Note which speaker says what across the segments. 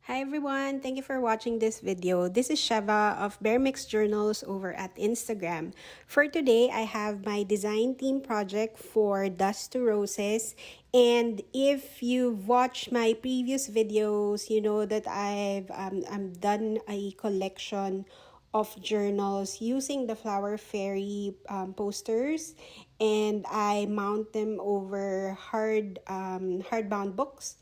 Speaker 1: Hi everyone, thank you for watching this video. This is Sheva of Bare Mix Journals over at Instagram. For today, I have my design theme project for Dust to Roses. And if you've watched my previous videos, you know that I'm done a collection of journals using the Flower Fairy posters, and I mount them over hardbound books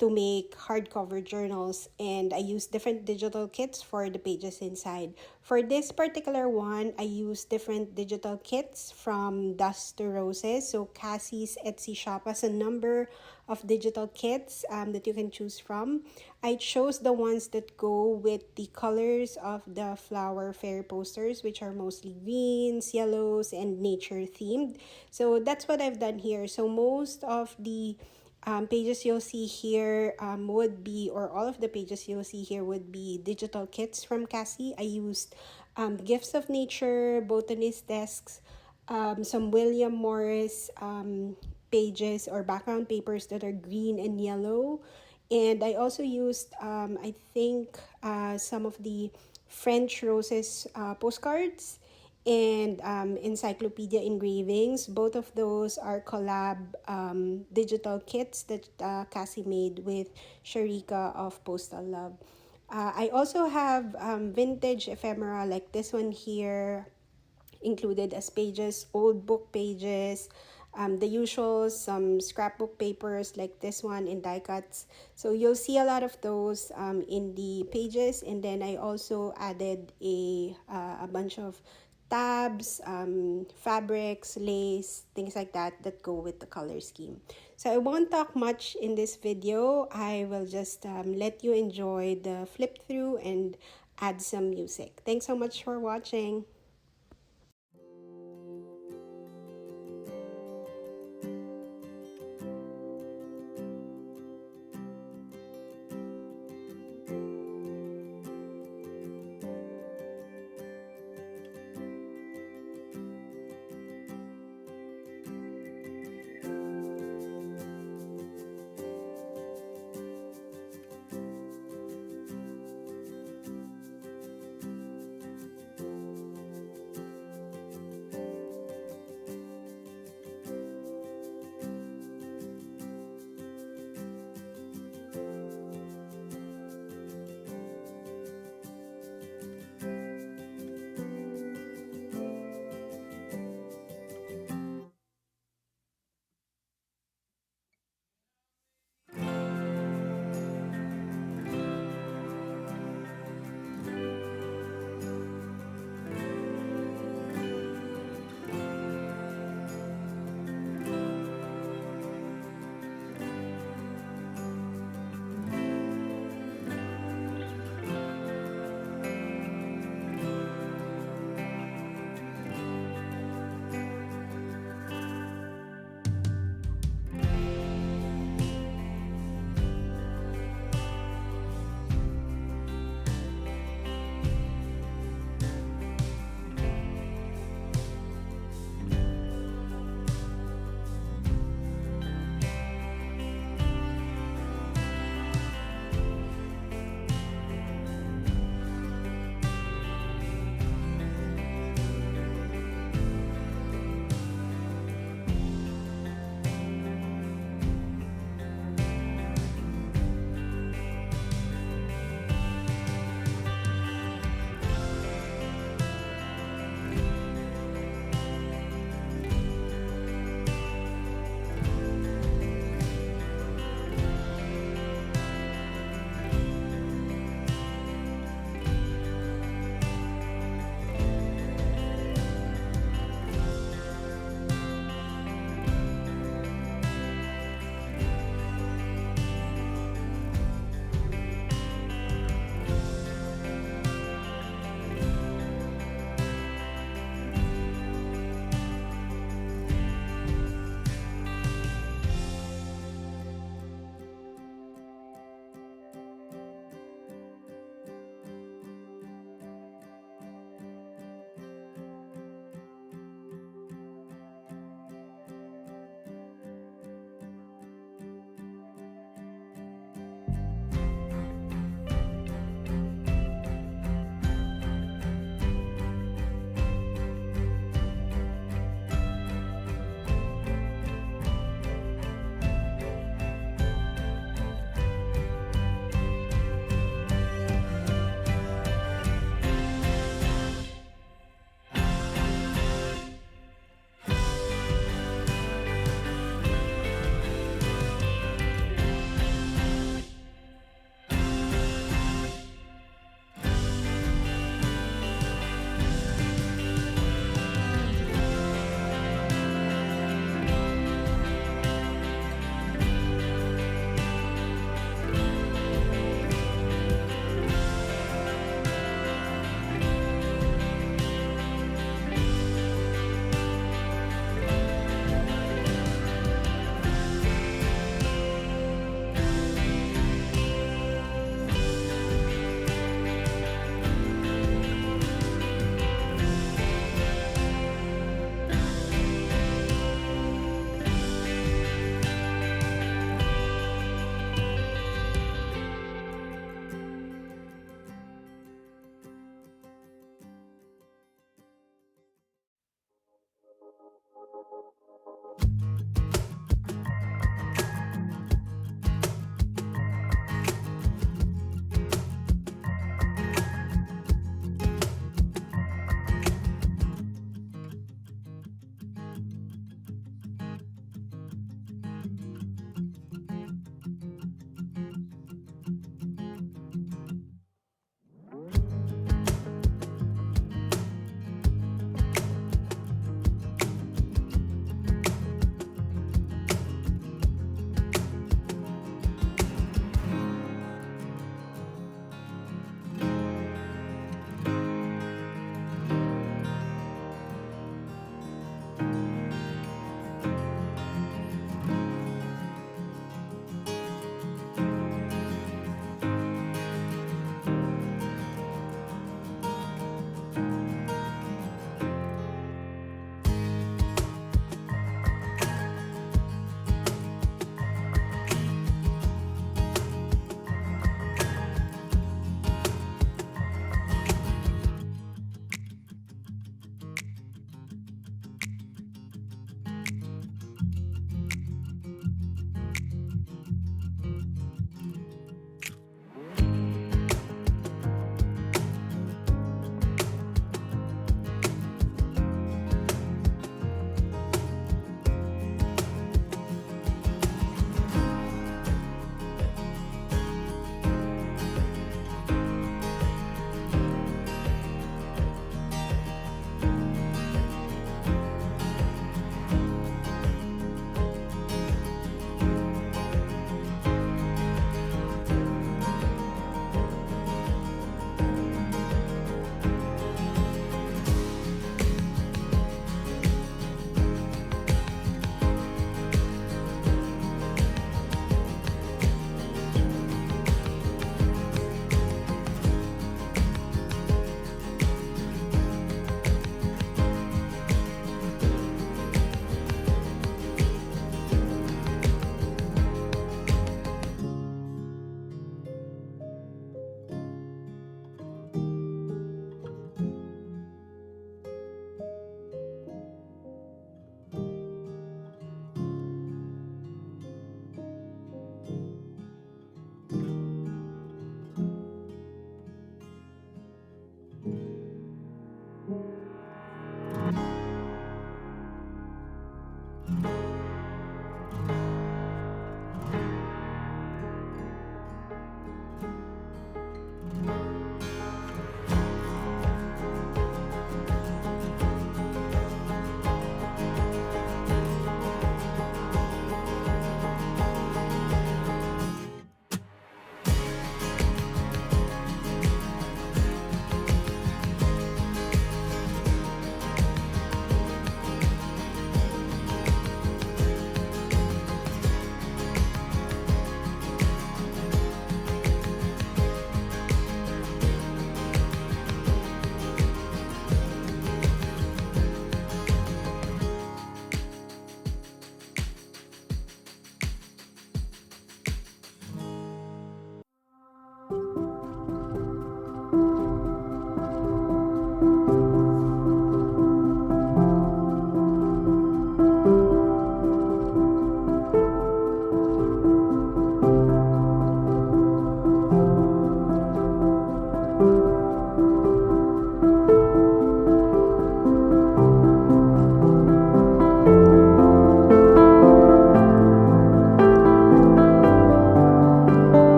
Speaker 1: to make hardcover journals, and I use different digital kits for the pages inside. For this particular one, I use different digital kits from Dust to Roses. So Cassie's Etsy shop has a number of digital kits that you can choose from. I chose the ones that go with the colors of the Flower Fair posters, which are mostly greens, yellows, and nature themed. So that's what I've done here. So most of the pages you'll see here would be, or all of the pages you'll see here would be digital kits from Cassie. I used Gifts of Nature, Botanist Desks, some William Morris pages or background papers that are green and yellow. And I also used, I think, some of the French Roses postcards and Encyclopedia Engravings. Both of those are collab digital kits that Cassie made with Sharika of Postal Love. I also have vintage ephemera like this one here, included as pages, old book pages, the usual, some scrapbook papers like this one in die cuts. So you'll see a lot of those in the pages. And then I also added a bunch of tabs, fabrics, lace, things like that go with the color scheme. So I won't talk much in this video. I will just let you enjoy the flip through and add some music. Thanks so much for watching.